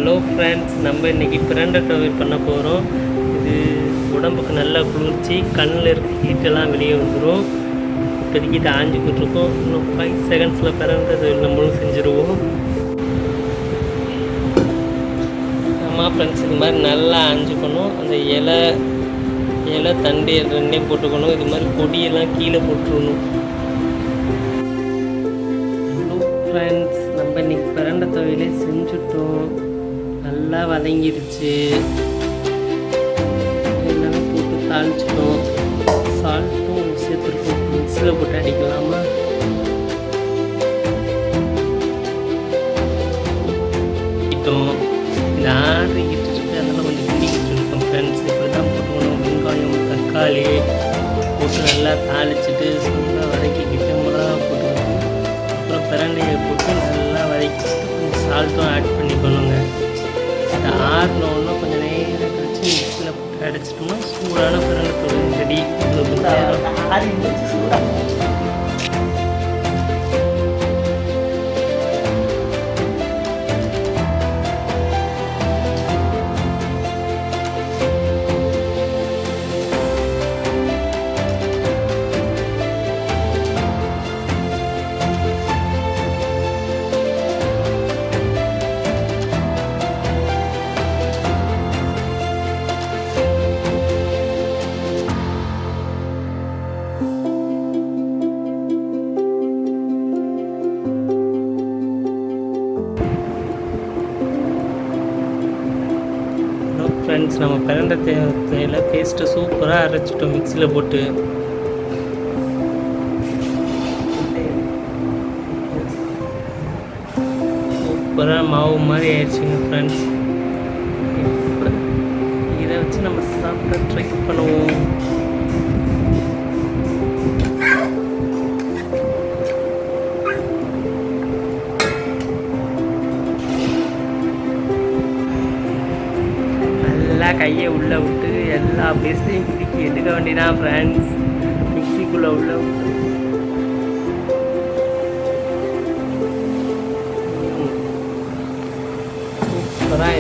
Hello friends, நம்ம இன்றைக்கி பிரண்டை துவையல் பண்ண போகிறோம். இது உடம்புக்கு நல்லா குளிர்ச்சி, கண்ணில் இருக்க ஹீட்டெல்லாம் வெளியே வந்துடும். இப்போதைக்கு இதை ஆஞ்சிக்கிட்டு இருக்கோம். இன்னும் 5 செகண்ட்ஸில் பிரண்டை துவையல் நம்மளும் செஞ்சுருவோம். ஆமாம் ஃப்ரெண்ட்ஸ், இது மாதிரி நல்லா ஆஞ்சிக்கணும். அந்த இலை தண்டு ரெண்டையும் போட்டுக்கணும். இது மாதிரி கொடியெல்லாம் கீழே போட்டுருணும். ஹலோ ஃப்ரெண்ட்ஸ், நம்ம இன்றைக்கி பிரண்டை துவையலே செஞ்சுட்டோம். நல்லா வதங்கிடுச்சு. எல்லாமே போட்டு தாளிச்சிட்டோம். சால்ட்டும் சேர்த்துருக்கோம். மிக்ஸில் போட்டு அடிக்கலாமா? இது ஆறிக்கிட்டு இருக்கு, அதனால் கொஞ்சம் கிண்டிக்கிட்டு இருக்கோம் ஃப்ரெண்ட்ஸ். இப்படி தான் போட்டுக்கணும். வெங்காயம், தக்காளி போட்டு நல்லா தாளிச்சிட்டு நல்லா வதக்கிக்கிட்டு மிளகா போட்டுக்கணும். அப்புறம் பிரண்டையை போட்டு நல்லா வதக்கிட்டு கொஞ்சம் சால்ட்டும் ஆட் பண்ணிக்கணுங்க. அதை ஆறினோன்னா கொஞ்சம் நேரம் கழிச்சு மிக்ஸில் போட்டு அடிச்சிட்டோம்னா சூடான பிரண்டை துவையல் ரெடி. ஃப்ரெண்ட்ஸ், நம்ம பிரண்டை தேயிலை பேஸ்ட்டை சூப்பராக அரைச்சிட்டோம் மிக்ஸியில் போட்டு. சூப்பராக மாவு மாதிரி ஆயிடுச்சுங்க ஃப்ரெண்ட்ஸ். இதை வச்சு நம்ம சாப்பிட ட்ரை பண்ணுவோம். கையை உள்ளே விட்டு எல்லா பேஸ்ட்டையும் பிடிக்கி எடுக்க வேண்டியதான் ஃப்ரெண்ட்ஸ். மிக்சிக்குள்ளே உள்ள விட்டு சூப்பராக